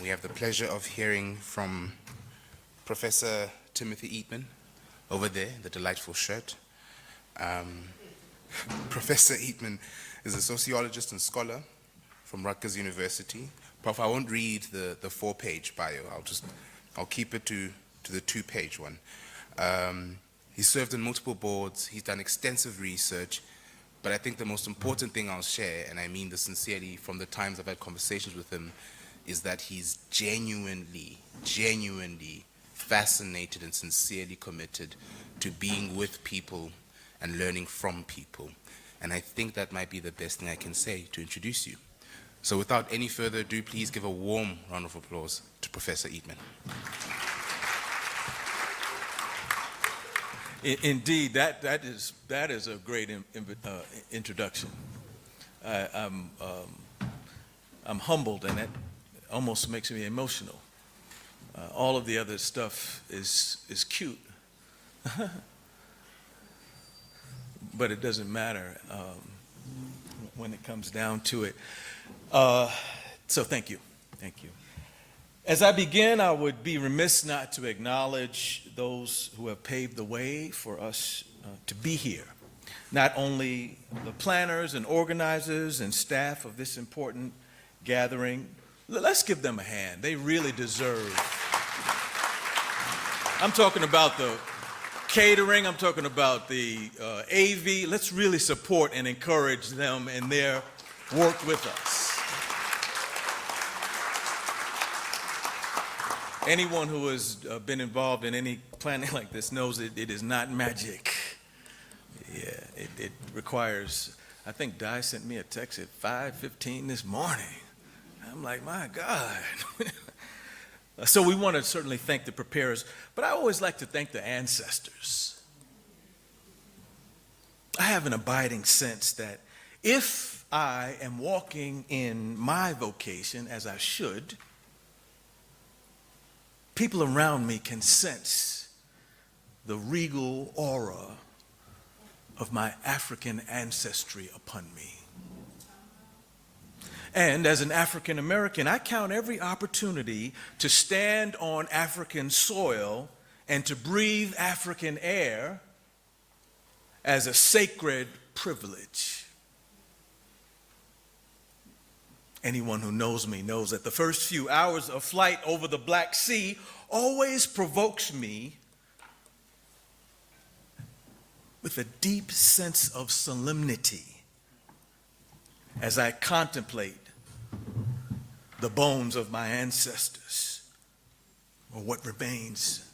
We have the pleasure of hearing from Professor Timothy Eatman, over there, the delightful shirt. Professor Eatman is a sociologist and scholar from Rutgers University. Prof, I won't read the 4-page bio. I'll keep it to the 2-page one. He's served on multiple boards. He's done extensive research. But I think the most important thing I'll share, and I mean this sincerely from the times I've had conversations with him, is that he's genuinely fascinated and sincerely committed to being with people and learning from people. And I think that might be the best thing I can say to introduce you. So without any further ado, please give a warm round of applause to Professor Eatman. Indeed, that is a great introduction. I'm humbled, and it almost makes me emotional. All of the other stuff is cute, but it doesn't matter when it comes down to it. So thank you. As I begin, I would be remiss not to acknowledge those who have paved the way for us to be here. Not only the planners and organizers and staff of this important gathering. Let's give them a hand. They really deserve. I'm talking about the catering. I'm talking about the AV. Let's really support and encourage them in their work with us. Anyone who has been involved in any planning like this knows it is not magic. Yeah, it requires, I think Di sent me a text at 5:15 this morning. I'm like, my God. So we want to certainly thank the preparers, but I always like to thank the ancestors. I have an abiding sense that if I am walking in my vocation as I should, people around me can sense the regal aura of my African ancestry upon me. And as an African American, I count every opportunity to stand on African soil and to breathe African air as a sacred privilege. Anyone who knows me knows that the first few hours of flight over the Black Sea always provokes me with a deep sense of solemnity as I contemplate the bones of my ancestors, or what remains,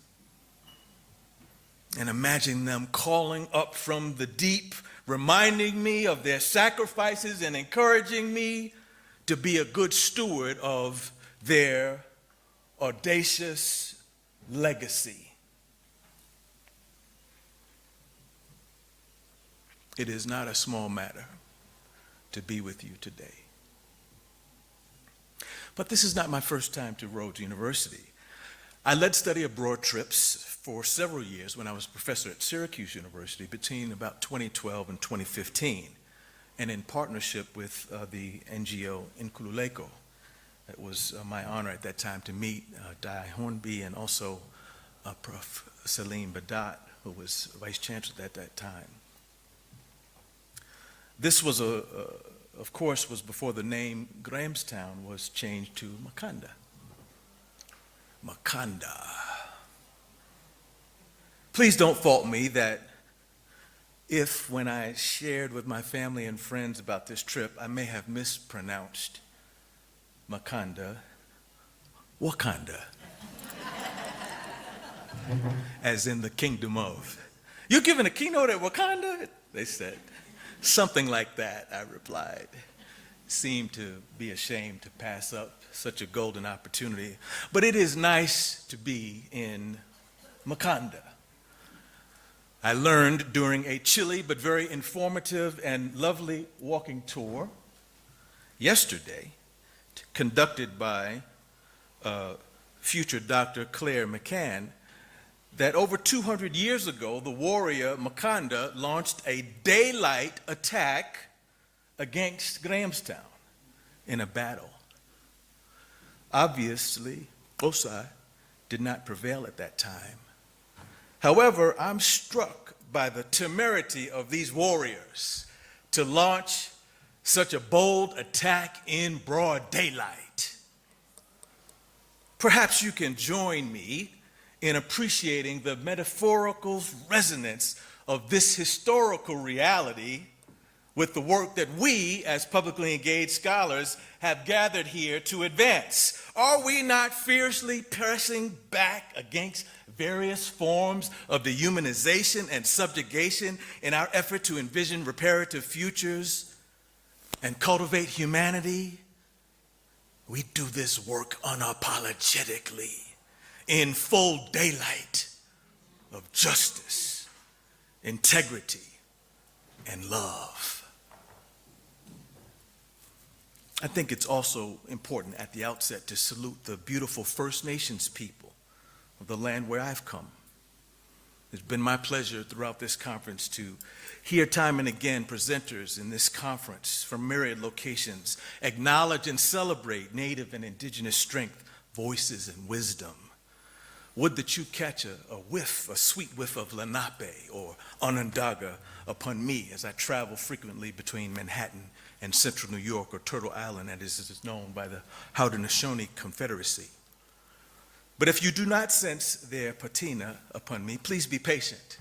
and imagine them calling up from the deep, reminding me of their sacrifices and encouraging me to be a good steward of their audacious legacy. It is not a small matter to be with you today. But this is not my first time to Rhodes University. I led study abroad trips for several years when I was a professor at Syracuse University between about 2012 and 2015. And in partnership with the NGO Nkululeko. It was my honor at that time to meet Di Hornby and also Prof. Salim Badat, who was vice chancellor at that time. This was, of course, was before the name Grahamstown was changed to Makanda. Makanda. Please don't fault me that if, when I shared with my family and friends about this trip, I may have mispronounced Makanda, Wakanda, as in the kingdom of. You're giving a keynote at Wakanda? They said. Something like that, I replied. Seemed to be ashamed to pass up such a golden opportunity. But it is nice to be in Makanda. I learned during a chilly but very informative and lovely walking tour yesterday, conducted by future Dr. Claire McCann, that over 200 years ago, the warrior Makanda launched a daylight attack against Grahamstown in a battle. Obviously, OSI did not prevail at that time. However, I'm struck by the temerity of these warriors to launch such a bold attack in broad daylight. Perhaps you can join me in appreciating the metaphorical resonance of this historical reality with the work that we, as publicly engaged scholars, have gathered here to advance. Are we not fiercely pressing back against various forms of dehumanization and subjugation in our effort to envision reparative futures and cultivate humanity? We do this work unapologetically, in full daylight of justice, integrity, and love. I think it's also important at the outset to salute the beautiful First Nations people of the land where I've come. It's been my pleasure throughout this conference to hear time and again presenters in this conference from myriad locations acknowledge and celebrate Native and Indigenous strength, voices, and wisdom. Would that you catch a sweet whiff of Lenape or Onondaga upon me as I travel frequently between Manhattan and Central New York, or Turtle Island, as it is known by the Haudenosaunee Confederacy. But if you do not sense their patina upon me, please be patient.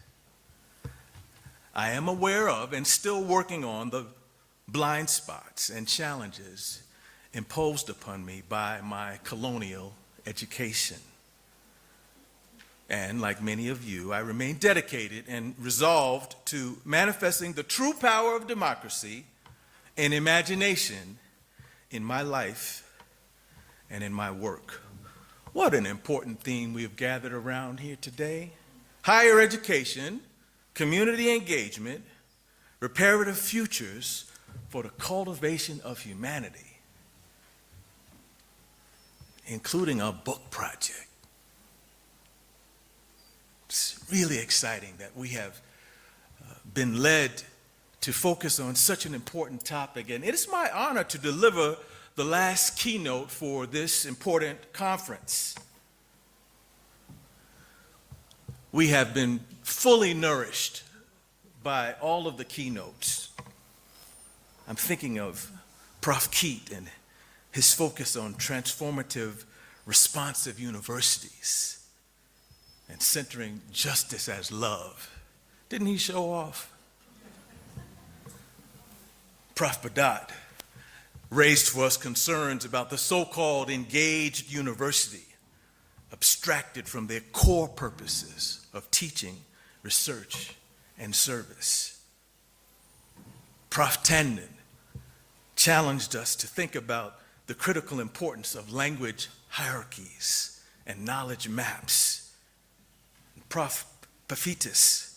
I am aware of and still working on the blind spots and challenges imposed upon me by my colonial education. And like many of you, I remain dedicated and resolved to manifesting the true power of democracy and imagination in my life and in my work. What an important theme we have gathered around here today. Higher education, community engagement, reparative futures for the cultivation of humanity, including a book project. It's really exciting that we have been led to focus on such an important topic. And it is my honor to deliver the last keynote for this important conference. We have been fully nourished by all of the keynotes. I'm thinking of Prof. Keat and his focus on transformative, responsive universities and centering justice as love. Didn't he show off? Prof. Badat raised for us concerns about the so-called engaged university, abstracted from their core purposes of teaching, research, and service. Prof. Tandon challenged us to think about the critical importance of language hierarchies and knowledge maps. Prof. Pafitis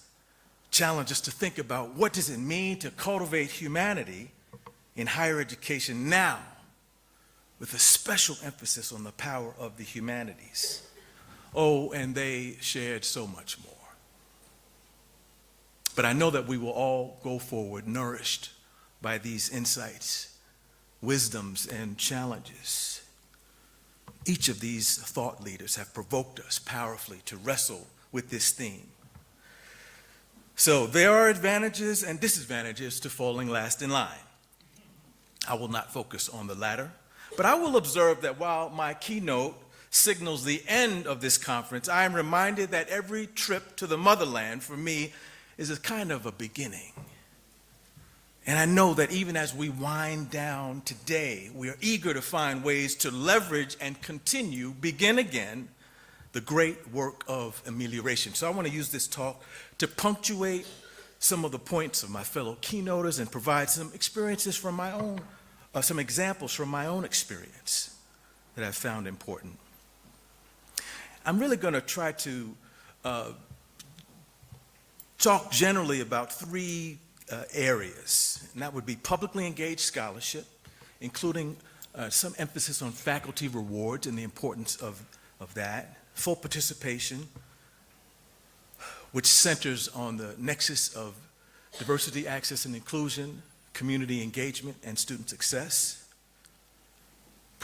challenged us to think about what does it mean to cultivate humanity in higher education now, with a special emphasis on the power of the humanities. Oh, and they shared so much more. But I know that we will all go forward nourished by these insights, wisdoms, and challenges. Each of these thought leaders have provoked us powerfully to wrestle with this theme. So there are advantages and disadvantages to falling last in line. I will not focus on the latter, but I will observe that while my keynote signals the end of this conference, I am reminded that every trip to the motherland for me is a kind of a beginning. And I know that even as we wind down today, we are eager to find ways to leverage and continue, begin again, the great work of amelioration. So I want to use this talk to punctuate some of the points of my fellow keynoters and provide some experiences from my own, some examples from my own experience that I've found important. I'm really going to try to talk generally about three areas, and that would be publicly engaged scholarship, including some emphasis on faculty rewards and the importance of that, full participation, which centers on the nexus of diversity, access, and inclusion, community engagement, and student success.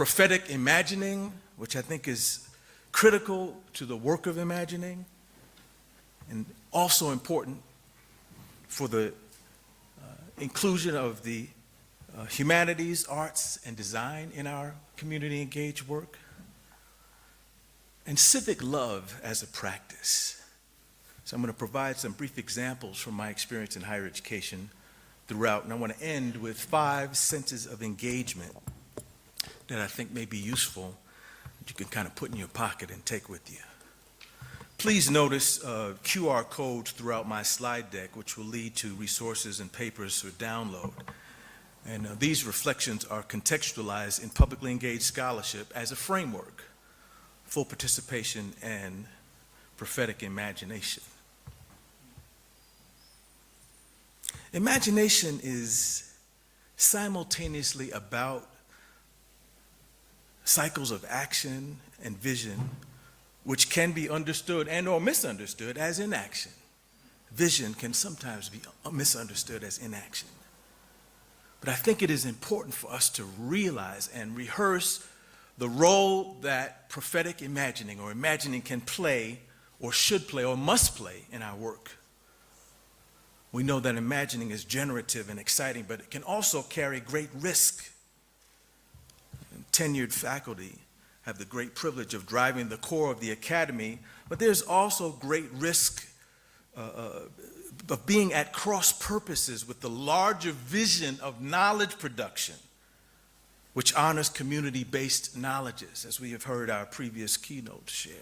prophetic imagining, which I think is critical to the work of imagining, and also important for the inclusion of the humanities, arts, and design in our community engaged work, and civic love as a practice. So I'm going to provide some brief examples from my experience in higher education throughout, and I want to end with 5 senses of engagement that I think may be useful, that you can kind of put in your pocket and take with you. Please notice QR codes throughout my slide deck, which will lead to resources and papers for download. And these reflections are contextualized in publicly engaged scholarship as a framework for participation and prophetic imagination. Imagination is simultaneously about cycles of action and vision, which can be understood and or misunderstood as inaction. Vision can sometimes be misunderstood as inaction. But I think it is important for us to realize and rehearse the role that prophetic imagining or imagining can play or should play or must play in our work. We know that imagining is generative and exciting, but it can also carry great risk. And tenured faculty have the great privilege of driving the core of the academy, but there's also great risk of being at cross purposes with the larger vision of knowledge production, which honors community-based knowledges, as we have heard our previous keynote share.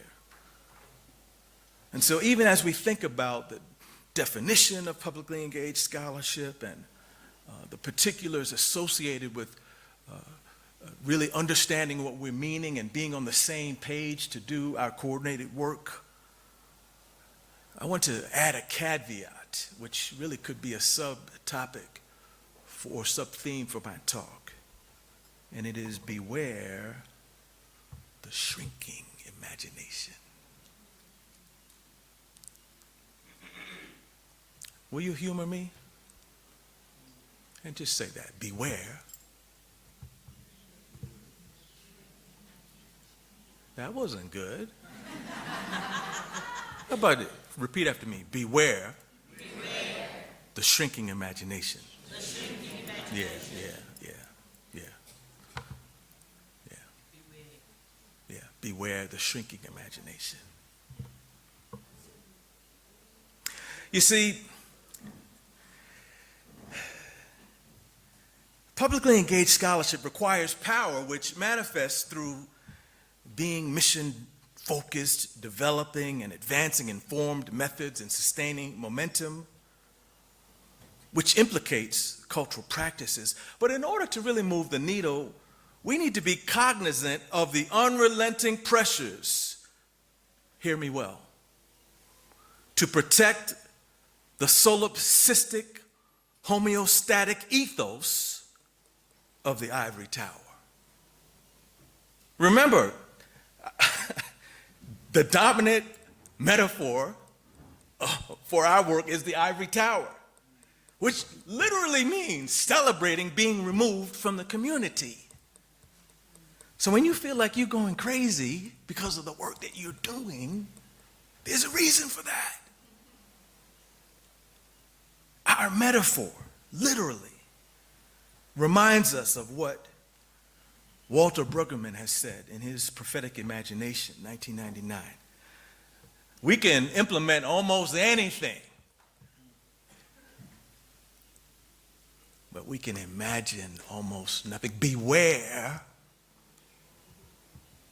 And so even as we think about the definition of publicly engaged scholarship and the particulars associated with really understanding what we're meaning and being on the same page to do our coordinated work, I want to add a caveat, which really could be a subtopic or sub-theme for my talk, and it is beware the shrinking imagination. Will you humor me? And just say that, beware. That wasn't good. How about it? Repeat after me. Beware, the shrinking imagination. The shrinking imagination. Yeah. Beware the shrinking imagination. You see, publicly engaged scholarship requires power, which manifests through being mission-focused, developing and advancing informed methods and sustaining momentum, which implicates cultural practices. But in order to really move the needle, we need to be cognizant of the unrelenting pressures, hear me well, to protect the solipsistic, homeostatic ethos of the ivory tower. Remember, the dominant metaphor for our work is the ivory tower, which literally means celebrating being removed from the community. So when you feel like you're going crazy because of the work that you're doing, there's a reason for that. Our metaphor, literally, reminds us of what Walter Brueggemann has said in his Prophetic Imagination, 1999. We can implement almost anything, but we can imagine almost nothing. Beware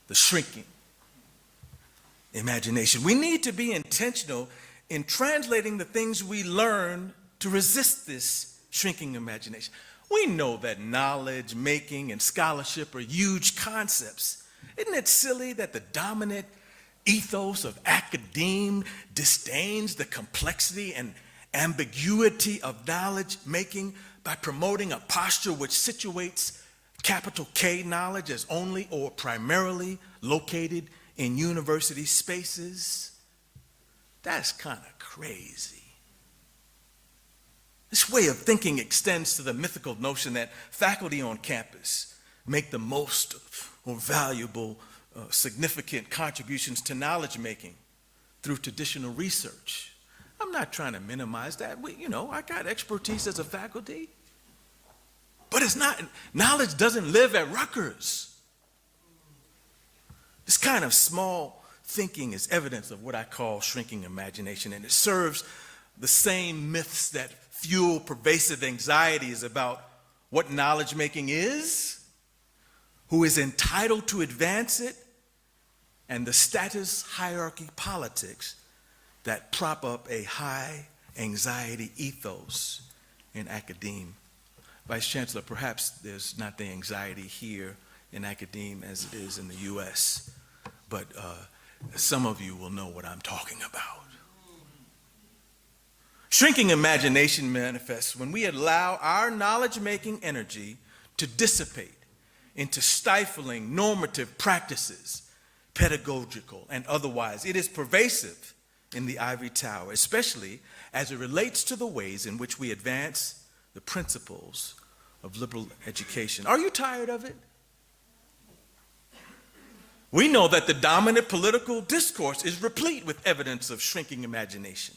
the shrinking imagination. We need to be intentional in translating the things we learn to resist this shrinking imagination. We know that knowledge making and scholarship are huge concepts. Isn't it silly that the dominant ethos of academe disdains the complexity and ambiguity of knowledge making by promoting a posture which situates capital K knowledge as only or primarily located in university spaces? That's kind of crazy. This way of thinking extends to the mythical notion that faculty on campus make the most of more valuable, significant contributions to knowledge making through traditional research. I'm not trying to minimize that. I got expertise as a faculty, but it's not, knowledge doesn't live at Rutgers. This kind of small thinking is evidence of what I call shrinking imagination, and it serves the same myths that fuel pervasive anxieties about what knowledge making is, who is entitled to advance it, and the status hierarchy politics that prop up a high anxiety ethos in academia. Vice Chancellor, perhaps there's not the anxiety here in academia as it is in the US, but some of you will know what I'm talking about. Shrinking imagination manifests when we allow our knowledge-making energy to dissipate into stifling normative practices, pedagogical and otherwise. It is pervasive in the ivory tower, especially as it relates to the ways in which we advance the principles of liberal education. Are you tired of it? We know that the dominant political discourse is replete with evidence of shrinking imagination.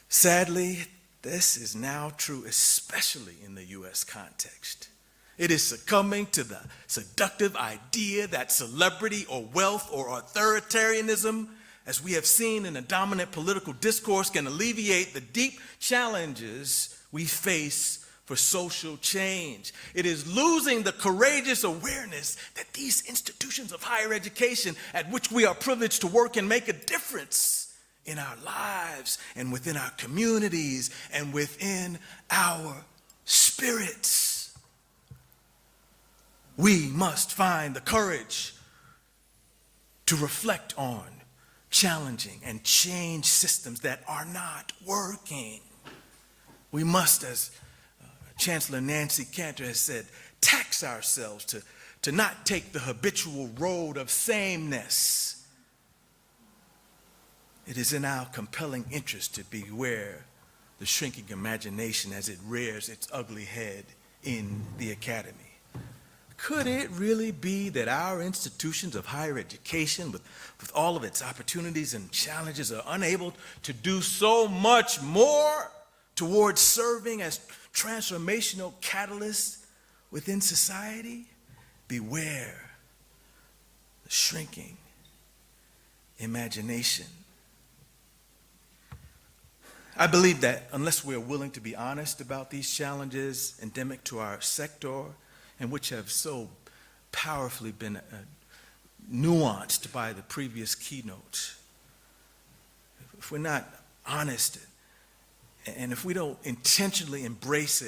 Sadly, this is now true, especially in the US context. It is succumbing to the seductive idea that celebrity or wealth or authoritarianism, as we have seen in the dominant political discourse, can alleviate the deep challenges we face for social change. It is losing the courageous awareness that these institutions of higher education at which we are privileged to work can make a difference in our lives and within our communities and within our spirits. We must find the courage to reflect on, challenging, and change systems that are not working. We must, as Chancellor Nancy Cantor has said, tax ourselves to not take the habitual road of sameness. It is in our compelling interest to beware the shrinking imagination as it rears its ugly head in the academy. Could it really be that our institutions of higher education, with all of its opportunities and challenges, are unable to do so much more towards serving as transformational catalysts within society? Beware the shrinking imagination. I believe that unless we're willing to be honest about these challenges endemic to our sector, and which have so powerfully been nuanced by the previous keynote, if we're not honest, and if we don't intentionally embrace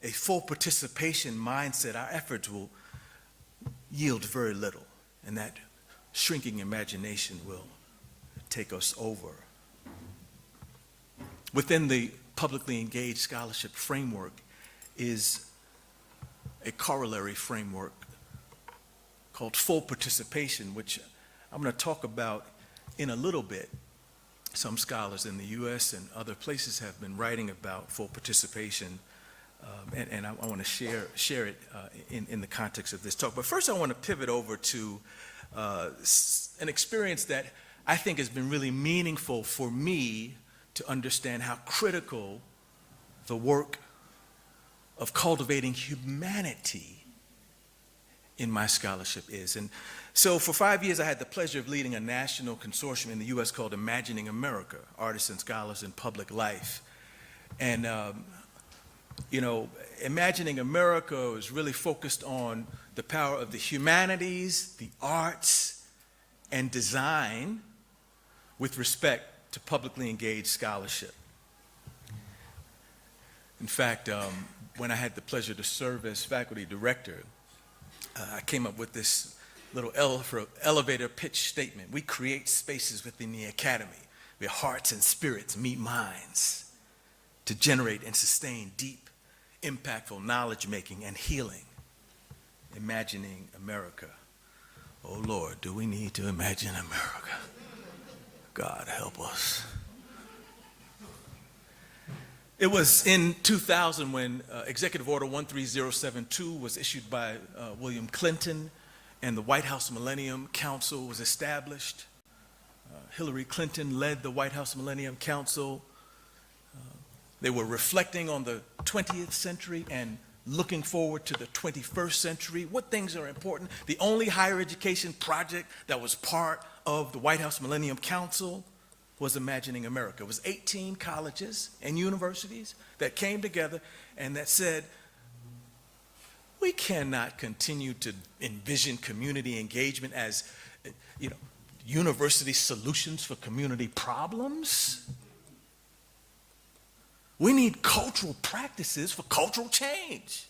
a full participation mindset, our efforts will yield very little, and that shrinking imagination will take us over. Within the publicly engaged scholarship framework is a corollary framework called full participation, which I'm going to talk about in a little bit. Some scholars in the US and other places have been writing about full participation, and I want to share it in the context of this talk. But first I want to pivot over to an experience that I think has been really meaningful for me to understand how critical the work of cultivating humanity in my scholarship is. And so for 5 years, I had the pleasure of leading a national consortium in the US called Imagining America, Artists and Scholars in Public Life. And, Imagining America is really focused on the power of the humanities, the arts, and design with respect to publicly engaged scholarship. In fact, when I had the pleasure to serve as faculty director, I came up with this little elevator pitch statement. We create spaces within the academy where hearts and spirits meet minds to generate and sustain deep, impactful knowledge making and healing. Imagining America. Oh Lord, do we need to imagine America? God help us. It was in 2000 when Executive Order 13072 was issued by William Clinton and the White House Millennium Council was established. Hillary Clinton led the White House Millennium Council. They were reflecting on the 20th century and looking forward to the 21st century. What things are important? The only higher education project that was part of the White House Millennium Council was Imagining America. It was 18 colleges and universities that came together and that said, we cannot continue to envision community engagement as, university solutions for community problems. We need cultural practices for cultural change.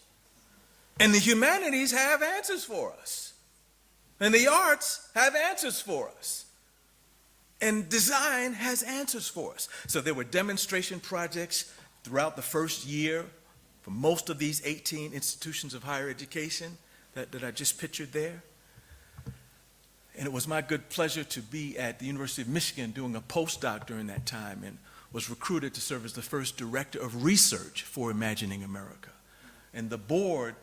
And the humanities have answers for us. And the arts have answers for us. And design has answers for us. So there were demonstration projects throughout the first year for most of these 18 institutions of higher education that I just pictured there. And it was my good pleasure to be at the University of Michigan doing a postdoc during that time and was recruited to serve as the first director of research for Imagining America. And the board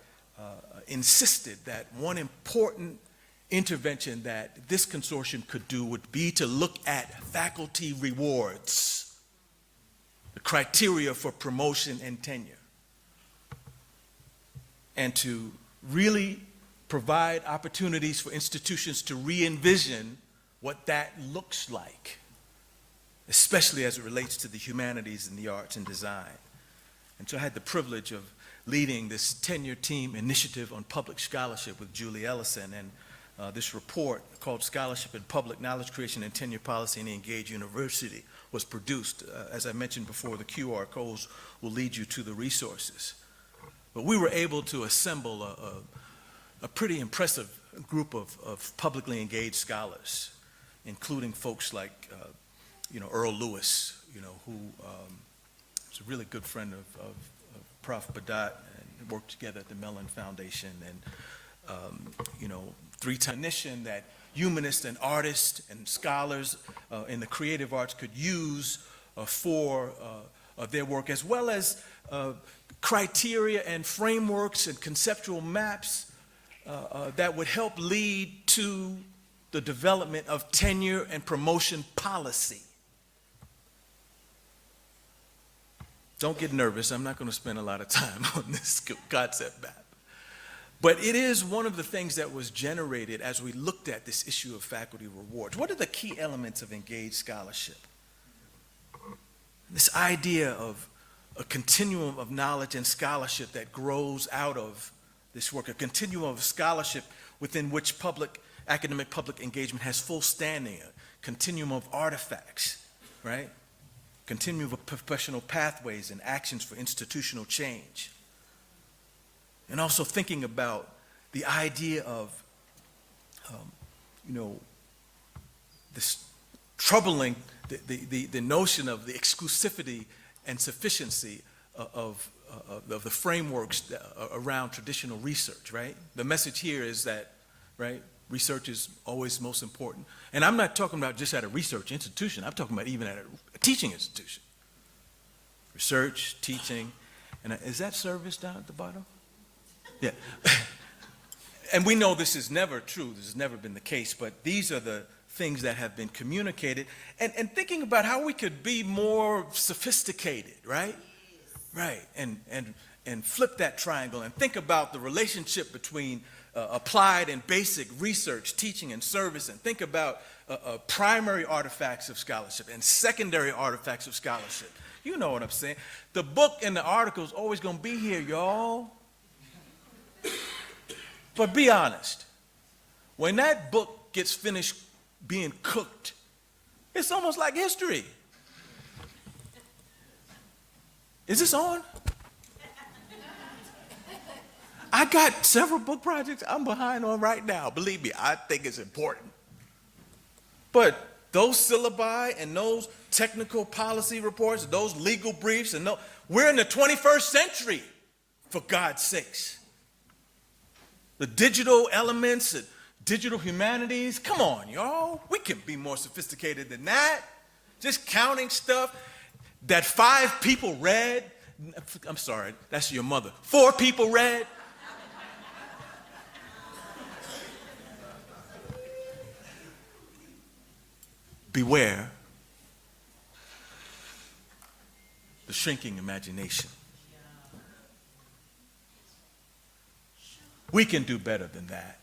insisted that one important intervention that this consortium could do would be to look at faculty rewards, the criteria for promotion and tenure, and to really provide opportunities for institutions to re-envision what that looks like, especially as it relates to the humanities and the arts and design. And so I had the privilege of leading this tenure team initiative on public scholarship with Julie Ellison, and this report called Scholarship in Public Knowledge Creation and Tenure Policy in the Engaged University was produced. As I mentioned before, the QR codes will lead you to the resources. But we were able to assemble a pretty impressive group of publicly engaged scholars, including folks like Earl Lewis, who is a really good friend of Prof. Badat, and worked together at the Mellon Foundation, and three-time recognition that humanists and artists and scholars in the creative arts could use for their work, as well as criteria and frameworks and conceptual maps that would help lead to the development of tenure and promotion policy. Don't get nervous. I'm not going to spend a lot of time on this concept map. But it is one of the things that was generated as we looked at this issue of faculty rewards. What are the key elements of engaged scholarship? This idea of a continuum of knowledge and scholarship that grows out of this work, a continuum of scholarship within which academic public engagement has full standing, a continuum of artifacts, right? Continuum of professional pathways and actions for institutional change. And also thinking about the idea of, this troubling, the notion of the exclusivity and sufficiency of the frameworks around traditional research, right? The message here is that, right, research is always most important. And I'm not talking about just at a research institution. I'm talking about even at a teaching institution. Research, teaching, and is that service down at the bottom? Yeah. And we know this is never true. This has never been the case, but these are the things that have been communicated. And thinking about how we could be more sophisticated, right? Right, and flip that triangle and think about the relationship between applied and basic research, teaching, and service, and think about primary artifacts of scholarship and secondary artifacts of scholarship. You know what I'm saying. The book and the article is always going to be here, y'all. But be honest. When that book gets finished being cooked, it's almost like history. Is this on? I got several book projects I'm behind on right now. Believe me, I think it's important. But those syllabi and those technical policy reports, those legal briefs, and we're in the 21st century, for God's sakes. The digital elements, the digital humanities, come on, y'all. We can be more sophisticated than that. Just counting stuff that 5 people read. I'm sorry, that's your mother. 4 people read. beware the shrinking imagination. We can do better than that.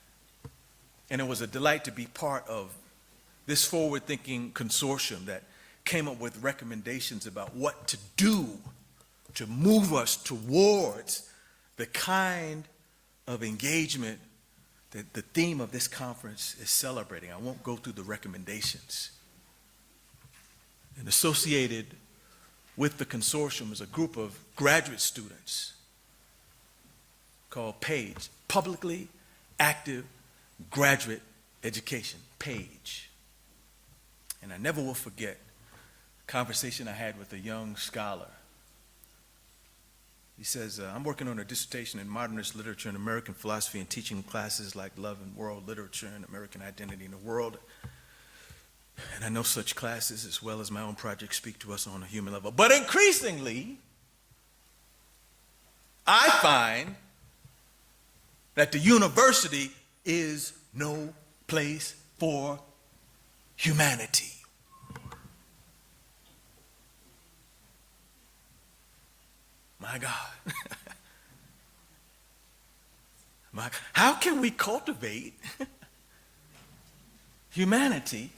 And it was a delight to be part of this forward-thinking consortium that came up with recommendations about what to do to move us towards the kind of engagement that the theme of this conference is celebrating. I won't go through the recommendations. And associated with the consortium is a group of graduate students called PAGE, Publicly Active Graduate Education, PAGE. And I never will forget a conversation I had with a young scholar. He says, I'm working on a dissertation in modernist literature and American philosophy and teaching classes like Love and World Literature and American Identity in the World. And I know such classes, as well as my own project, speak to us on a human level. But increasingly, I find that the university is no place for humanity. My God. How can we cultivate humanity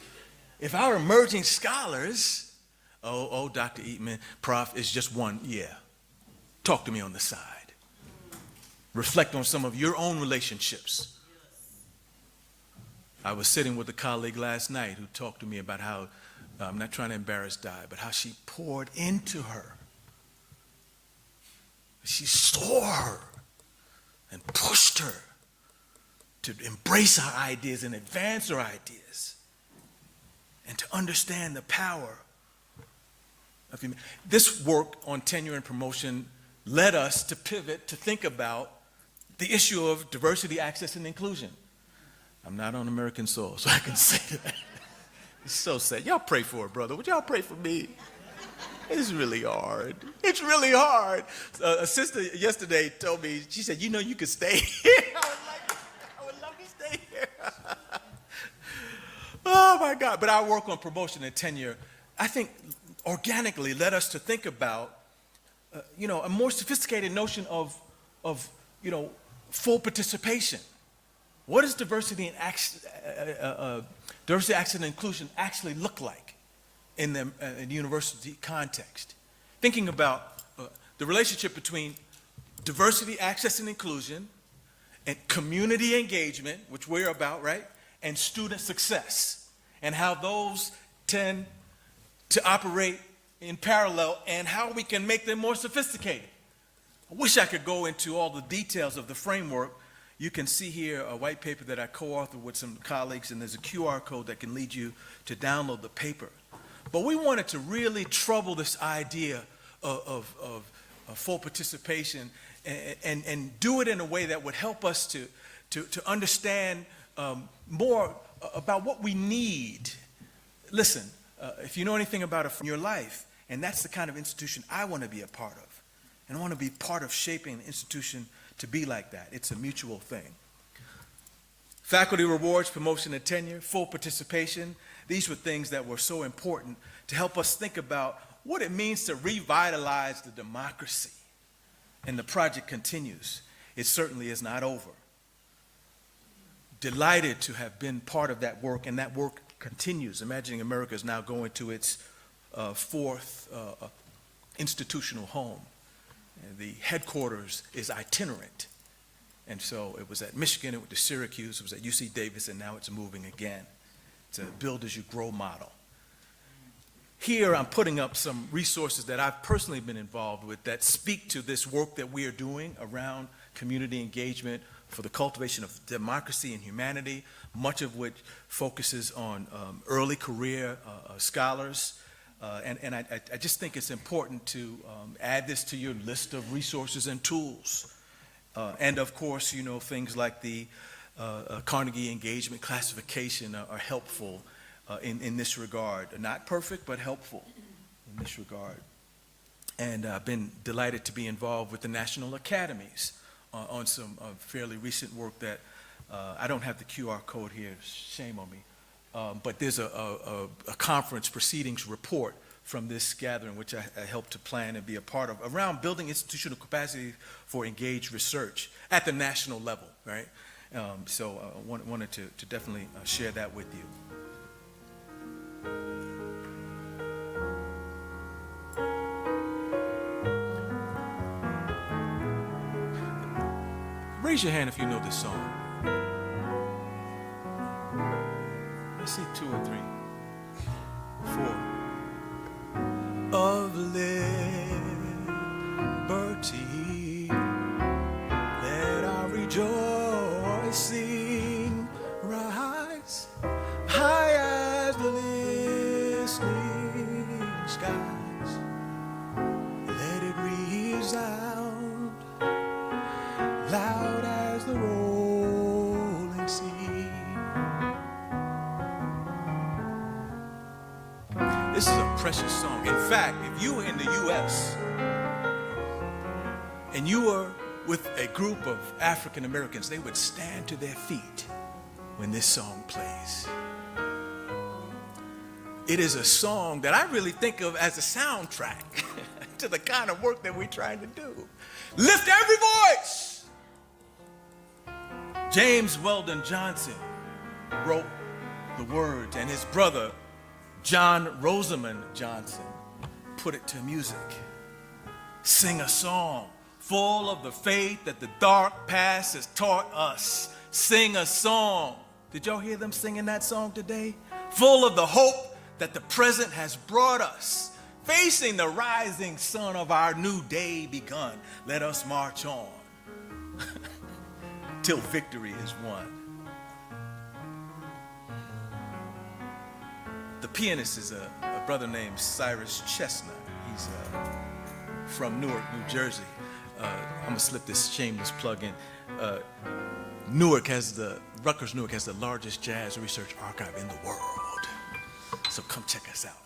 if our emerging scholars, Dr. Eatman, Prof, is just one, yeah. Talk to me on the side. Reflect on some of your own relationships. I was sitting with a colleague last night who talked to me about how, I'm not trying to embarrass Di, but how she poured into her. She saw her and pushed her to embrace our ideas and advance our ideas and to understand the power of humanity. This work on tenure and promotion led us to pivot to think about the issue of diversity, access, and inclusion. I'm not on American soil, so I can say that. It's so sad. Y'all pray for it, brother. Would y'all pray for me? It's really hard. It's really hard. A sister yesterday told me, she said, you know you could stay here. I would love to stay here. Oh my God. But our work on promotion and tenure, I think organically led us to think about, a more sophisticated notion of full participation. What does diversity, access, and inclusion actually look like in the university context? Thinking about the relationship between diversity, access, and inclusion, and community engagement, which we're about, right? And student success, and how those tend to operate in parallel, and how we can make them more sophisticated. I wish I could go into all the details of the framework. You can see here a white paper that I co-authored with some colleagues, and there's a QR code that can lead you to download the paper. But we wanted to really trouble this idea of full participation and do it in a way that would help us to understand more about what we need. Listen, if you know anything about it from your life, and that's the kind of institution I want to be a part of. And I want to be part of shaping an institution to be like that. It's a mutual thing. Faculty rewards, promotion and tenure, full participation. These were things that were so important to help us think about what it means to revitalize the democracy. And the project continues. It certainly is not over. Delighted to have been part of that work, and that work continues. Imagining America is now going to its fourth institutional home. And the headquarters is itinerant. And so it was at Michigan, it went to Syracuse, it was at UC Davis, and now it's moving again. It's a build as you grow model. Here I'm putting up some resources that I've personally been involved with that speak to this work that we are doing around community engagement for the cultivation of democracy and humanity, much of which focuses on early career scholars. And I just think it's important to add this to your list of resources and tools. And of course, things like the Carnegie Engagement Classification are helpful in this regard. Not perfect, but helpful in this regard. And I've been delighted to be involved with the National Academies on some fairly recent work that I don't have the QR code here, shame on me. But there's a conference proceedings report from this gathering, which I helped to plan and be a part of, around building institutional capacity for engaged research at the national level, right? So I wanted to definitely share that with you. Raise your hand if you know this song. I see 2 or 3, 4. Of liberty, let our rejoicing rise high as the listening skies. Let it resound loud as the rolling sea. This is a precious song. In fact, if you were in the U.S. and you were with a group of African Americans, they would stand to their feet when this song plays. It is a song that I really think of as a soundtrack to the kind of work that we're trying to do. Lift every voice! James Weldon Johnson wrote the words, and his brother, John Rosamond Johnson, put it to music. Sing a song full of the faith that the dark past has taught us. Sing a song. Did y'all hear them singing that song today? Full of the hope that the present has brought us. Facing the rising sun of our new day begun. Let us march on till victory is won. The pianist is a brother named Cyrus Chestnut. He's from Newark, New Jersey. I'm gonna slip this shameless plug in. Rutgers Newark has the largest jazz research archive in the world. So come check us out.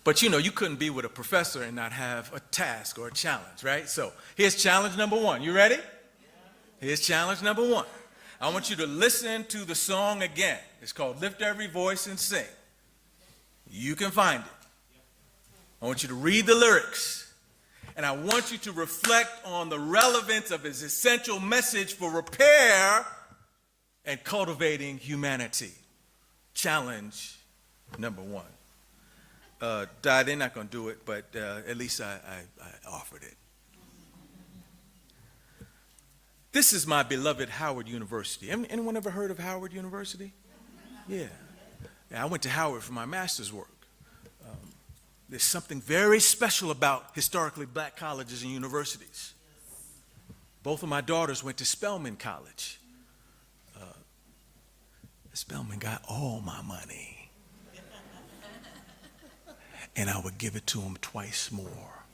But you know, you couldn't be with a professor and not have a task or a challenge, right? So here's challenge number 1. You ready? Here's challenge number 1. I want you to listen to the song again. It's called Lift Every Voice and Sing. You can find it. I want you to read the lyrics. And I want you to reflect on the relevance of its essential message for repair and cultivating humanity. Challenge number 1. They're not going to do it, but at least I offered it. This is my beloved Howard University. Anyone ever heard of Howard University? Yeah. I went to Howard for my master's work. There's something very special about historically black colleges and universities. Both of my daughters went to Spelman College. Spelman got all my money. And I would give it to them twice more.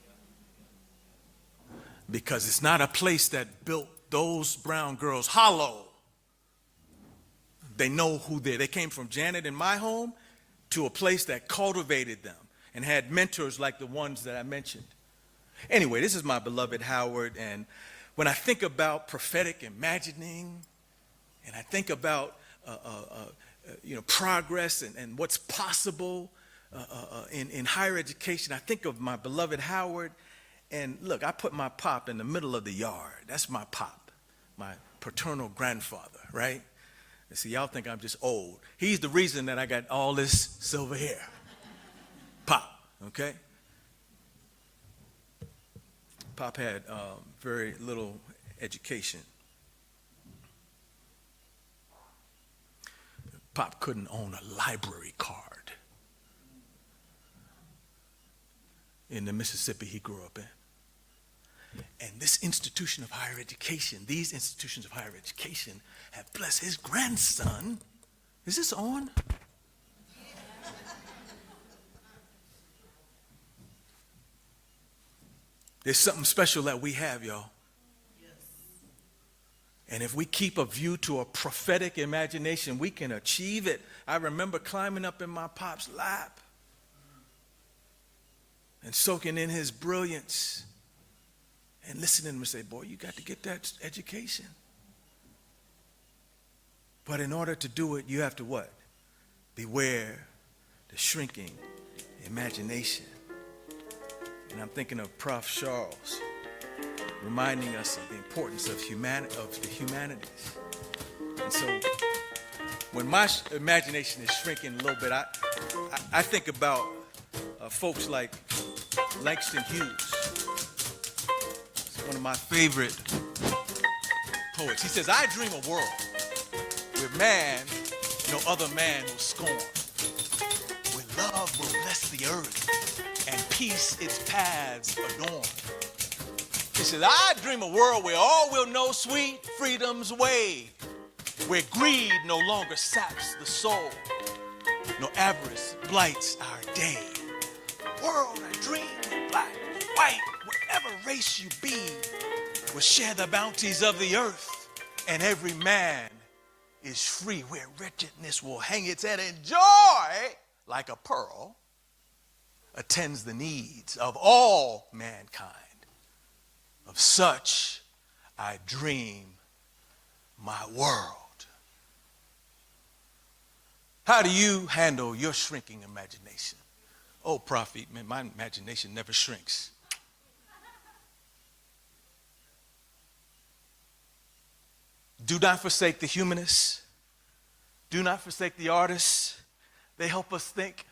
Because it's not a place that built those brown girls hollow. They know who they came from Janet and my home to a place that cultivated them and had mentors like the ones that I mentioned. Anyway, this is my beloved Howard, and when I think about prophetic imagining, and I think about progress and what's possible in higher education, I think of my beloved Howard. And look, I put my pop in the middle of the yard. That's my pop, my paternal grandfather, right? And see, y'all think I'm just old. He's the reason that I got all this silver hair. Pop, okay? Pop had very little education. Pop couldn't own a library card in the Mississippi he grew up in. And this institution of higher education, these institutions of higher education have blessed his grandson. Is this on? There's something special that we have, y'all. And if we keep a view to a prophetic imagination, we can achieve it. I remember climbing up in my pop's lap and soaking in his brilliance and listening to him say, boy, you got to get that education. But in order to do it, you have to what? beware the shrinking imagination. And I'm thinking of Prof. Charles reminding us of the importance of the humanities. And so when my imagination is shrinking a little bit, I think about folks like Langston Hughes. He's one of my favorite poets. He says, I dream a world where man, no other man will scorn, where love will bless the earth and peace its paths adorn. He says, I dream a world where all will know sweet freedom's way, where greed no longer saps the soul, no avarice blights our day. World I dream, black, white, whatever race you be, will share the bounties of the earth, and every man is free, where wretchedness will hang its head, and joy, like a pearl, attends the needs of all mankind. Of such I dream my world. How do you handle your shrinking imagination? Oh, Prof, Eatman, my imagination never shrinks. Do not forsake the humanists. Do not forsake the artists. They help us think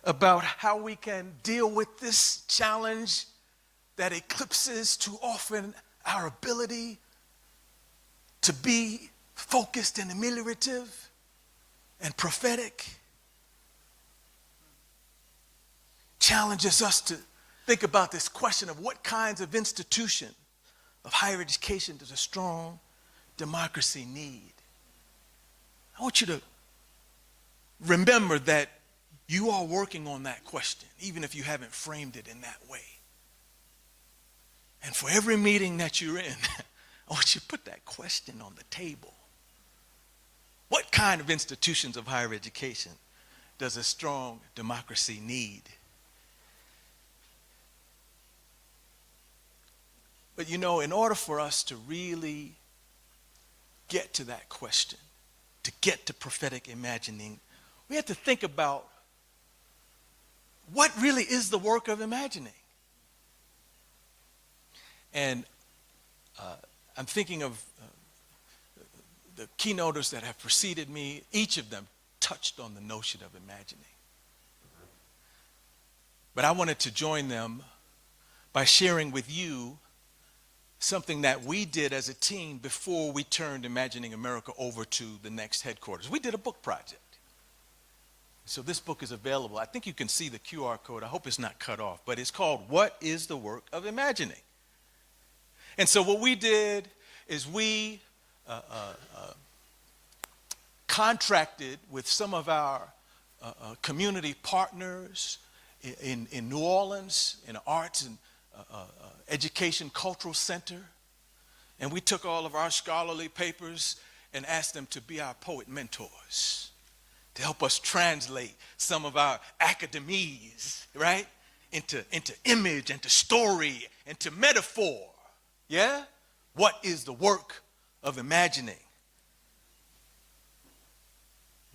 about how we can deal with this challenge that eclipses too often our ability to be focused and ameliorative and prophetic. Challenges us to think about this question of what kinds of institution of higher education does a strong democracy need? I want you to remember that you are working on that question, even if you haven't framed it in that way. And for every meeting that you're in, I want you to put that question on the table. What kind of institutions of higher education does a strong democracy need? But you know, in order for us to really get to that question, to get to prophetic imagining, we have to think about what really is the work of imagining. And I'm thinking of the keynoters that have preceded me. Each of them touched on the notion of imagining. But I wanted to join them by sharing with you something that we did as a team before we turned Imagining America over to the next headquarters. We did a book project. So this book is available. I think you can see the QR code. I hope it's not cut off, but it's called What is the Work of Imagining? And so what we did is we contracted with some of our community partners in New Orleans, in the arts and education cultural center. And we took all of our scholarly papers and asked them to be our poet mentors, to help us translate some of our academies, right, into image, into story, into metaphor. Yeah? What is the work of imagining?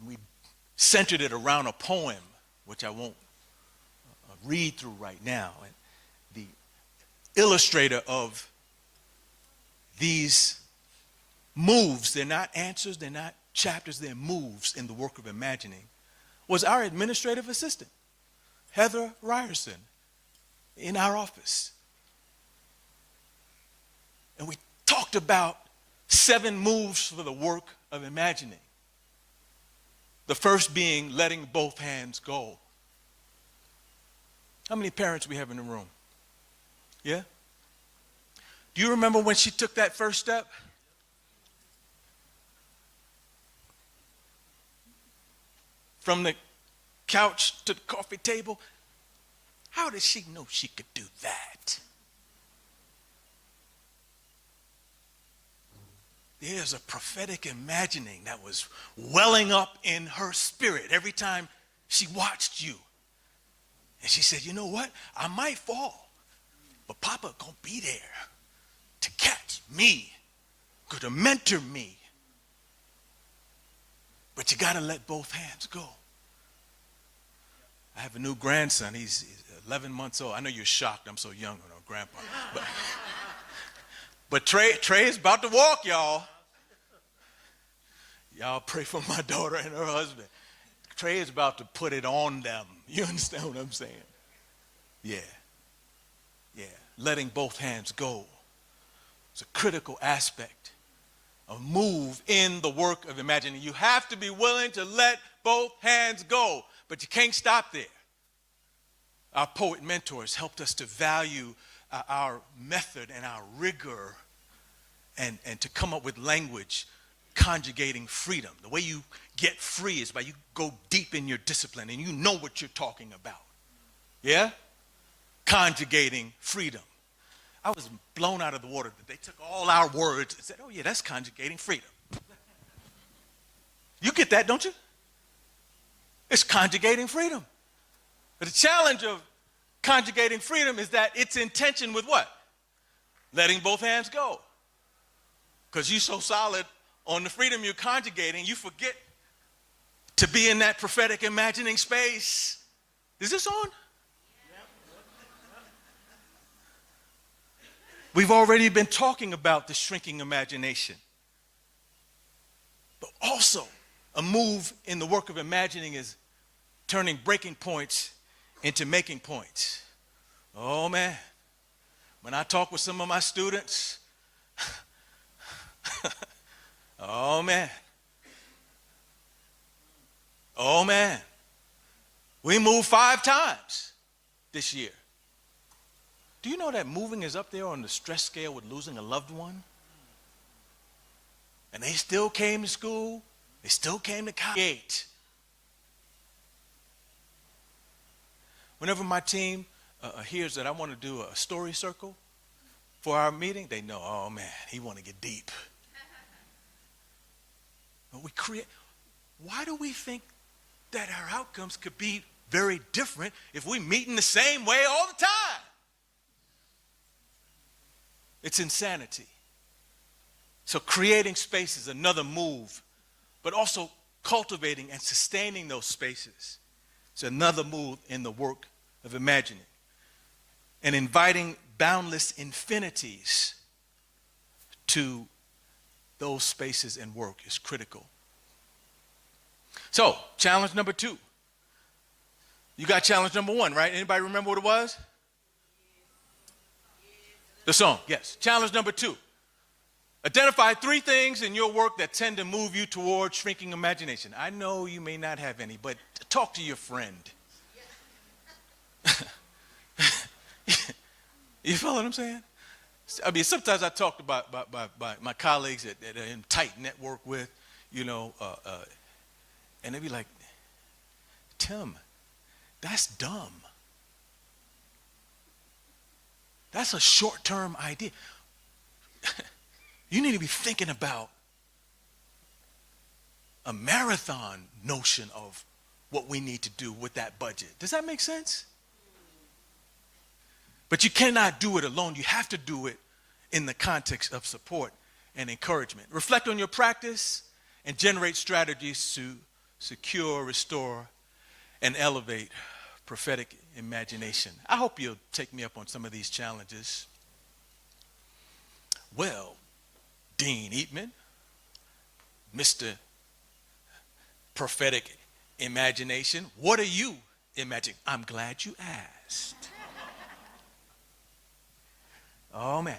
We centered it around a poem, which I won't read through right now. And the illustrator of these moves, they're not answers, they're not chapters, they're moves in the work of imagining, was our administrative assistant, Heather Ryerson, in our office. And we talked about 7 moves for the work of imagining. The first being letting both hands go. How many parents we have in the room? Yeah? Do you remember when she took that first step? From the couch to the coffee table. How did she know she could do that? There's a prophetic imagining that was welling up in her spirit every time she watched you. And she said, you know what? I might fall, but Papa gonna be there to catch me, to mentor me. But you gotta let both hands go. I have a new grandson. He's 11 months old. I know you're shocked. I'm so young, grandpa. But Trey is about to walk, y'all. Y'all pray for my daughter and her husband. Trey is about to put it on them. You understand what I'm saying? Yeah. Letting both hands go. It's a critical aspect, a move in the work of imagining. You have to be willing to let both hands go, but you can't stop there. Our poet mentors helped us to value our method and our rigor and to come up with language conjugating freedom. The way you get free is by you go deep in your discipline and you know what you're talking about. Yeah? Conjugating freedom. I was blown out of the water that they took all our words and said, oh yeah, that's conjugating freedom. You get that, don't you? It's conjugating freedom. But the challenge of conjugating freedom is that it's in tension with what? Letting both hands go. Because you're so solid on the freedom you're conjugating, you forget to be in that prophetic imagining space. Is this on? We've already been talking about the shrinking imagination. But also, a move in the work of imagining is turning breaking points into making points. Oh man, when I talk with some of my students, oh man, we moved 5 times this year. Do you know that moving is up there on the stress scale with losing a loved one? And they still came to school. They still came to college. Whenever my team hears that I want to do a story circle for our meeting, they know, oh man, he want to get deep. But why do we think that our outcomes could be very different if we meet in the same way all the time? It's insanity. So creating space is another move, but also cultivating and sustaining those spaces. It's another move in the work of imagining. And inviting boundless infinities to those spaces and work is critical. So, challenge number 2. You got challenge number 1, right? Anybody remember what it was? The song, yes. Challenge number 2. Identify 3 things in your work that tend to move you toward shrinking imagination. I know you may not have any, but talk to your friend. You follow what I'm saying? I mean, sometimes I talk about my colleagues that are in tight network with, and they be like, Tim, that's dumb. That's a short-term idea. You need to be thinking about a marathon notion of what we need to do with that budget. Does that make sense? But you cannot do it alone. You have to do it in the context of support and encouragement. Reflect on your practice and generate strategies to secure, restore, and elevate prophetic imagination. I hope you'll take me up on some of these challenges. Well, Dean Eatman, Mr. Prophetic Imagination, what are you imagining? I'm glad you asked. Oh man,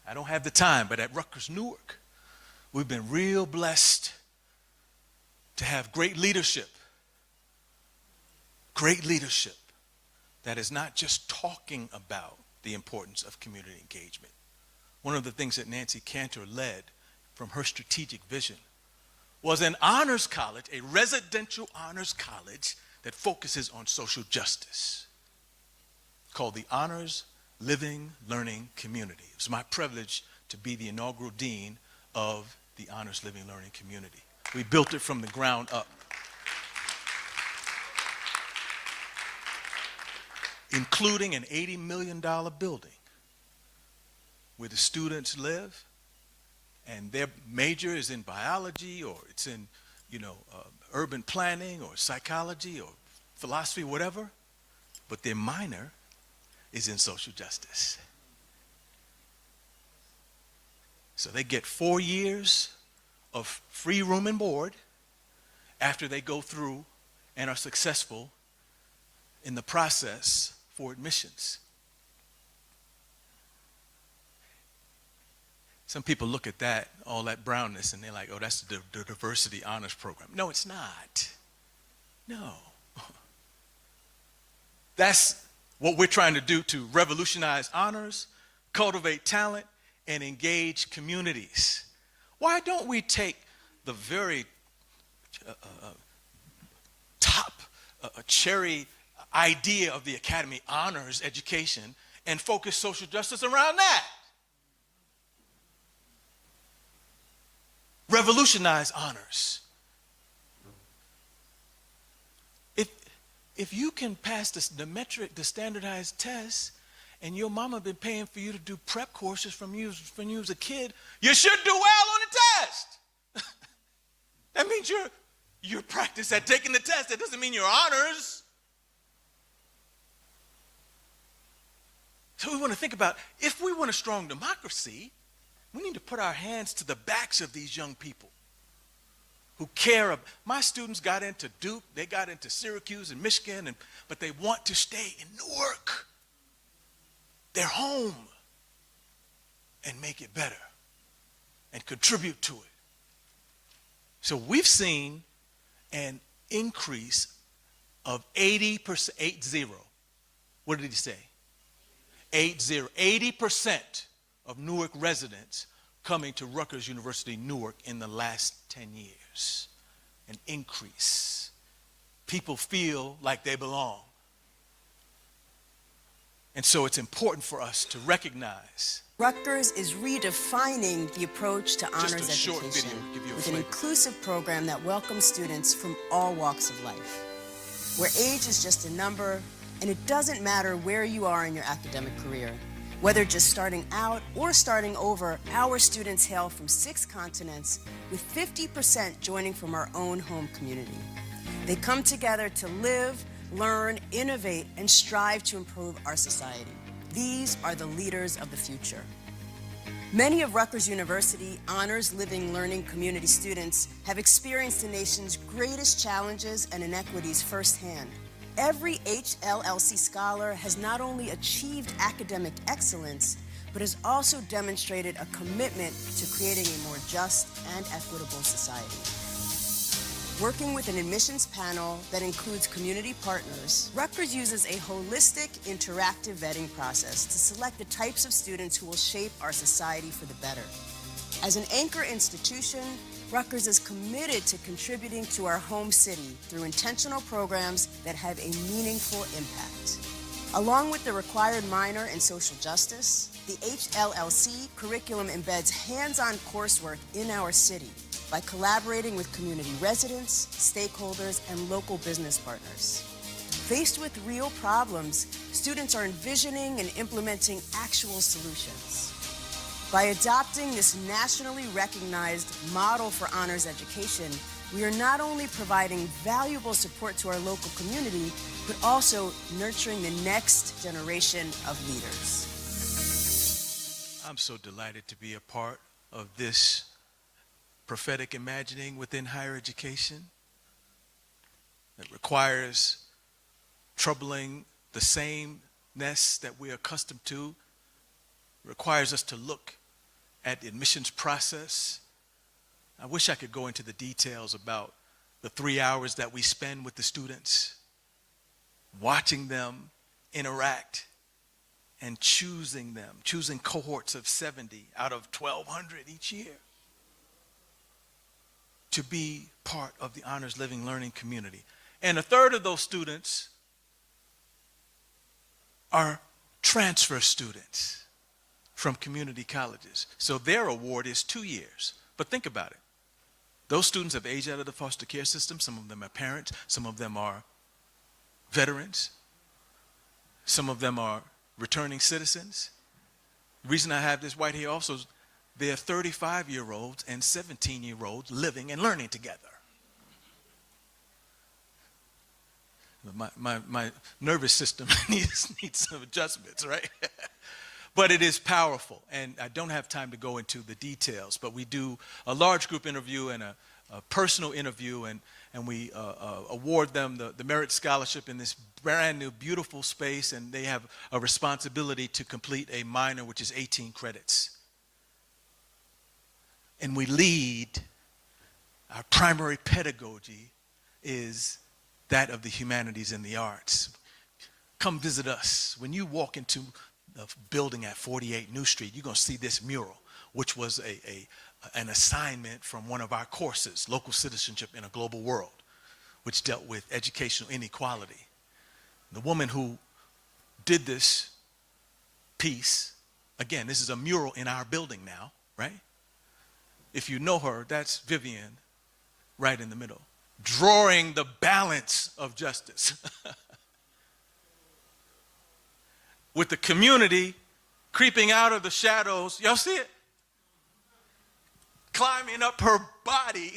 I don't have the time, but at Rutgers Newark, we've been real blessed to have great leadership that is not just talking about the importance of community engagement. One of the things that Nancy Cantor led from her strategic vision was an honors college, a residential honors college that focuses on social justice, called the Honors Living Learning Community. It was my privilege to be the inaugural dean of the Honors Living Learning Community. We built it from the ground up, including an $80 million building where the students live, and their major is in biology, or it's in urban planning or psychology or philosophy, whatever, but their minor is in social justice. So they get 4 years of free room and board after they go through and are successful in the process for admissions. Some people look at that, all that brownness, and they're like, oh, that's the diversity honors program. No, it's not. No. That's what we're trying to do to revolutionize honors, cultivate talent, and engage communities. Why don't we take the very top cherry idea of the academy, honors education, and focus social justice around that? Revolutionize honors. If you can pass the standardized test, and your mama been paying for you to do prep courses from you as a kid, you should do well on the test. That means you're practiced at taking the test. That doesn't mean you're honors. So we want to think about, if we want a strong democracy, we need to put our hands to the backs of these young people who care. My students got into Duke, they got into Syracuse and Michigan, but they want to stay in Newark, their home, and make it better and contribute to it. So we've seen an increase of 80%, 80. What did he say? 80% of Newark residents coming to Rutgers University, Newark in the last 10 years. An increase. People feel like they belong. And so it's important for us to recognize. Rutgers is redefining the approach to honors Just a short education video, give you a with an flavor. inclusive program that welcomes students from all walks of life, where age is just a number, and it doesn't matter where you are in your academic career. Whether just starting out or starting over, our students hail from 6 continents, with 50% joining from our own home community. They come together to live, learn, innovate, and strive to improve our society. These are the leaders of the future. Many of Rutgers University Honors Living Learning Community students have experienced the nation's greatest challenges and inequities firsthand. Every HLLC scholar has not only achieved academic excellence, but has also demonstrated a commitment to creating a more just and equitable society. Working with an admissions panel that includes community partners, Rutgers uses a holistic, interactive vetting process to select the types of students who will shape our society for the better. As an anchor institution, Rutgers is committed to contributing to our home city through intentional programs that have a meaningful impact. Along with the required minor in social justice, the HLLC curriculum embeds hands-on coursework in our city by collaborating with community residents, stakeholders, and local business partners. Faced with real problems, students are envisioning and implementing actual solutions. By adopting this nationally recognized model for honors education, we are not only providing valuable support to our local community, but also nurturing the next generation of leaders. I'm so delighted to be a part of this prophetic imagining within higher education that requires troubling the sameness that we're accustomed to, requires us to look at the admissions process. I wish I could go into the details about the 3 hours that we spend with the students, watching them interact and choosing cohorts of 70 out of 1,200 each year to be part of the Honors Living Learning community. And a third of those students are transfer students from community colleges. So their award is 2 years. But think about it. Those students have aged out of the foster care system. Some of them are parents. Some of them are veterans. Some of them are returning citizens. The reason I have this white here also is they're 35-year-olds and 17-year-olds living and learning together. My nervous system needs some adjustments, right? But it is powerful, and I don't have time to go into the details, but we do a large group interview and a personal interview, and we award them the Merit Scholarship in this brand new, beautiful space, and they have a responsibility to complete a minor, which is 18 credits. And we lead, our primary pedagogy is that of the humanities and the arts. Come visit us. When you walk into the building at 48 New Street, you're going to see this mural, which was an assignment from one of our courses, Local Citizenship in a Global World, which dealt with educational inequality. The woman who did this piece, again, this is a mural in our building now, right? If you know her, that's Vivian, right in the middle, drawing the balance of justice. With the community creeping out of the shadows. Y'all see it? Climbing up her body.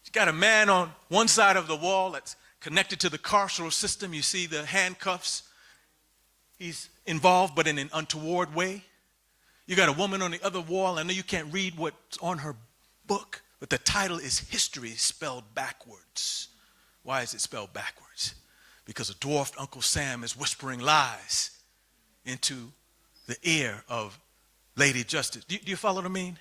She's got a man on one side of the wall that's connected to the carceral system. You see the handcuffs. He's involved, but in an untoward way. You got a woman on the other wall. I know you can't read what's on her book, but the title is History Spelled Backwards. Why is it spelled backwards? Because a dwarfed Uncle Sam is whispering lies into the ear of Lady Justice. Do you follow what I mean?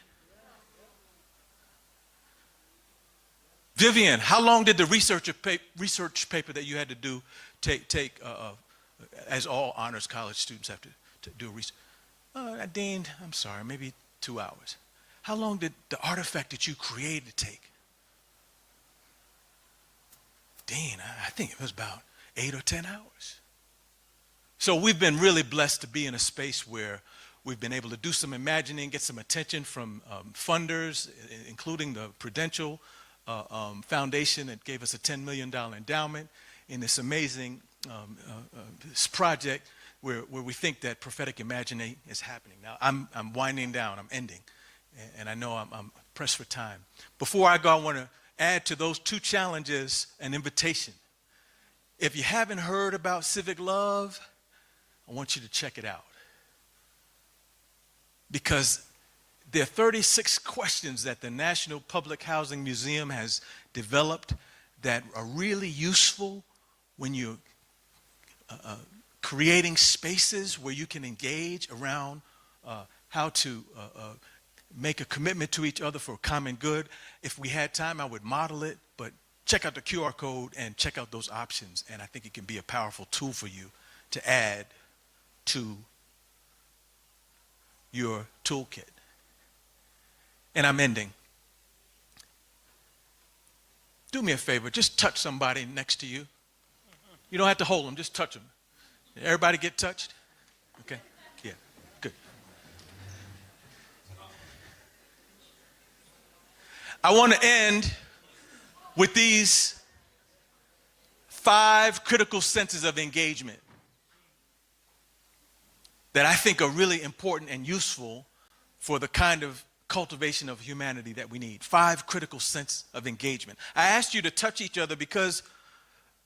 Vivian, how long did the research paper that you had to do take as all honors college students have to do research? Dean, I'm sorry, maybe 2 hours. How long did the artifact that you created take? Dean, I think it was about 8 or 10 hours. So we've been really blessed to be in a space where we've been able to do some imagining, get some attention from funders, including the Prudential Foundation that gave us a $10 million endowment in this amazing this project where we think that prophetic imagining is happening. Now, I'm winding down, I'm ending, and I know I'm pressed for time. Before I go, I want to add to those 2 challenges an invitation. If you haven't heard about Civic Love, I want you to check it out. Because there are 36 questions that the National Public Housing Museum has developed that are really useful when you're creating spaces where you can engage around how to make a commitment to each other for common good. If we had time, I would model it, but check out the QR code and check out those options, and I think it can be a powerful tool for you to add to your toolkit. And I'm ending. Do me a favor, just touch somebody next to you. You don't have to hold them, just touch them. Everybody get touched? Okay, yeah, good. I want to end with these 5 critical senses of engagement that I think are really important and useful for the kind of cultivation of humanity that we need. 5 critical senses of engagement. I asked you to touch each other because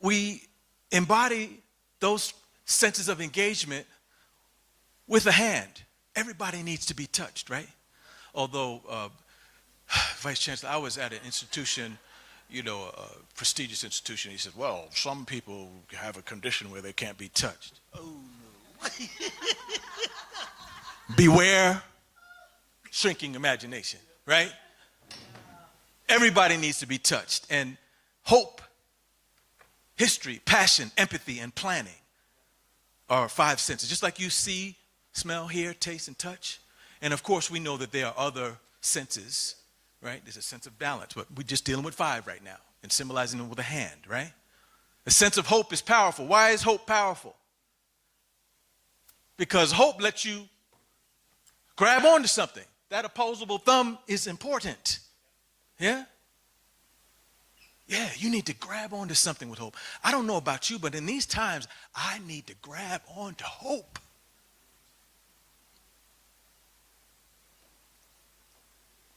we embody those senses of engagement with a hand. Everybody needs to be touched, right? Although, Vice Chancellor, I was at an institution, a prestigious institution. He said, well, some people have a condition where they can't be touched. Oh, no. Beware shrinking imagination, right? Everybody needs to be touched. And hope, history, passion, empathy, and planning are 5 senses. Just like you see, smell, hear, taste, and touch. And of course, we know that there are other senses, right? There's a sense of balance, but we're just dealing with 5 right now and symbolizing them with a hand, right? A sense of hope is powerful. Why is hope powerful? Because hope lets you grab onto something. That opposable thumb is important. Yeah? Yeah, you need to grab onto something with hope. I don't know about you, but in these times, I need to grab onto hope.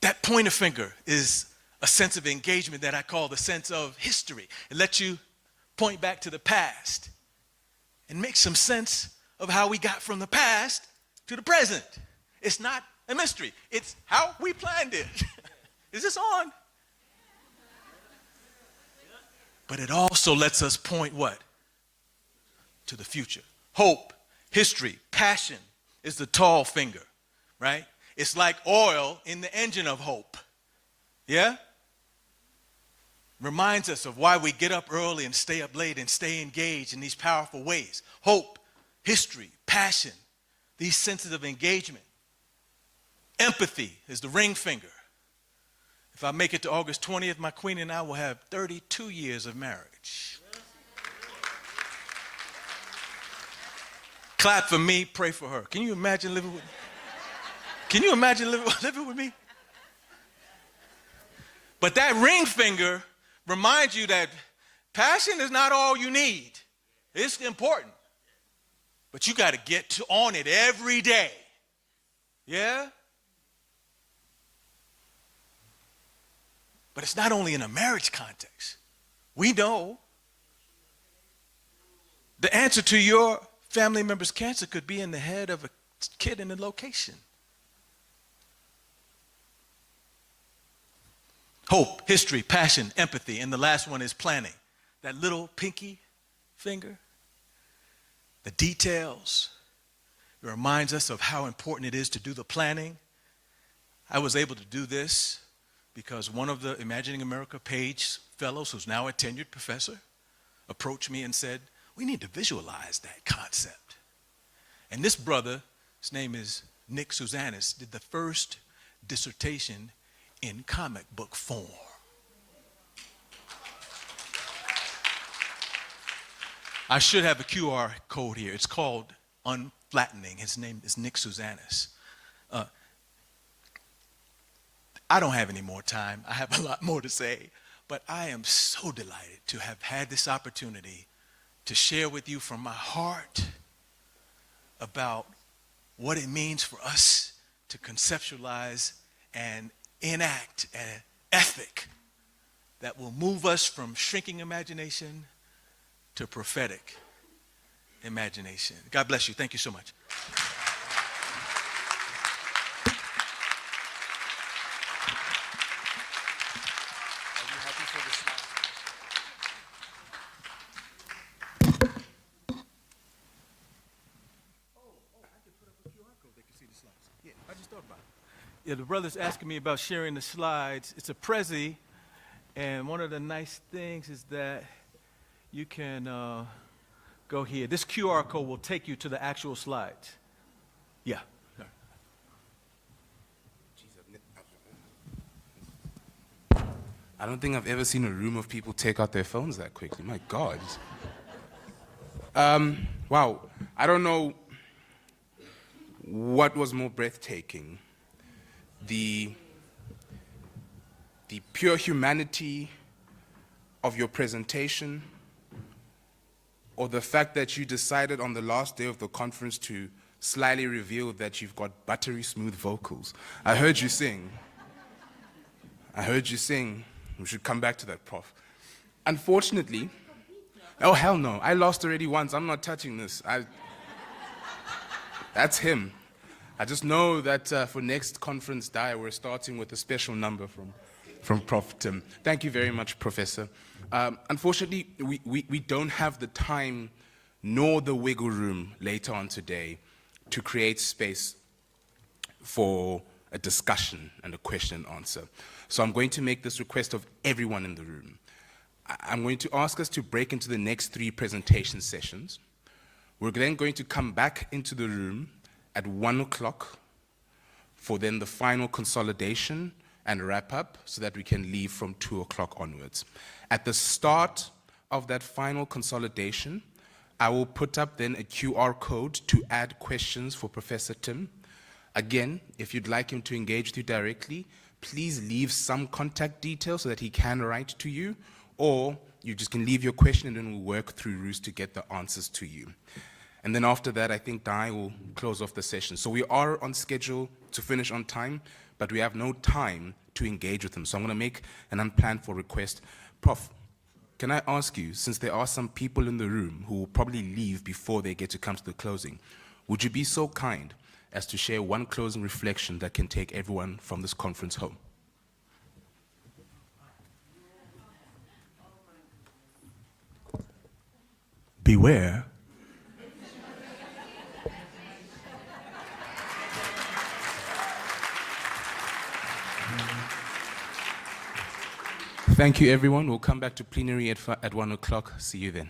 That pointer finger is a sense of engagement that I call the sense of history. It lets you point back to the past and make some sense of how we got from the past to the present. It's not a mystery. It's how we planned it. Is this on? But it also lets us point what? To the future. Hope, history, passion is the tall finger, right? It's like oil in the engine of hope. Yeah? Reminds us of why we get up early and stay up late and stay engaged in these powerful ways. Hope, history, passion, these senses of engagement. Empathy is the ring finger. If I make it to August 20th, my queen and I will have 32 years of marriage. Clap for me, pray for her. Can you imagine living with me? Can you imagine living with me? But that ring finger reminds you that passion is not all you need. It's important. But you got to get on it every day. Yeah? But it's not only in a marriage context. We know the answer to your family member's cancer could be in the head of a kid in a location. Hope, history, passion, empathy, and the last one is planning. That little pinky finger, the details, it reminds us of how important it is to do the planning. I was able to do this because one of the Imagining America Page fellows, who's now a tenured professor, approached me and said, we need to visualize that concept. And this brother, his name is Nick Suzanis, did the first dissertation in comic book form. I should have a QR code here. It's called Unflattening. His name is Nick Suzanis. I don't have any more time. I have a lot more to say, but I am so delighted to have had this opportunity to share with you from my heart about what it means for us to conceptualize and enact an ethic that will move us from shrinking imagination to prophetic imagination. God bless you. Thank you so much. Yeah, the brother's asking me about sharing the slides. It's a Prezi, and one of the nice things is that you can go here. This QR code will take you to the actual slides. Yeah. I don't think I've ever seen a room of people take out their phones that quickly. My God. Wow. I don't know what was more breathtaking. The pure humanity of your presentation, or the fact that you decided on the last day of the conference to slyly reveal that you've got buttery smooth vocals. I heard you sing. We should come back to that, Prof. Unfortunately, oh hell no, I lost already once. I'm not touching this. That's him. I just know that for next conference day, we're starting with a special number from Prof. Tim. Thank you very much, Professor. Unfortunately, we don't have the time nor the wiggle room later on today to create space for a discussion and a question and answer. So I'm going to make this request of everyone in the room. I'm going to ask us to break into the next 3 presentation sessions. We're then going to come back into the room at 1 o'clock for then the final consolidation and wrap up so that we can leave from 2 o'clock onwards. At the start of that final consolidation, I will put up then a QR code to add questions for Professor Tim. Again, if you'd like him to engage with you directly, please leave some contact details so that he can write to you, or you just can leave your question and then we'll work through Roos to get the answers to you. And then after that, I think Dai will close off the session. So we are on schedule to finish on time, but we have no time to engage with them. So I'm going to make an unplanned for request. Prof, can I ask you, since there are some people in the room who will probably leave before they get to come to the closing, would you be so kind as to share one closing reflection that can take everyone from this conference home? Beware. Thank you, everyone. We'll come back to plenary at 1 o'clock. See you then.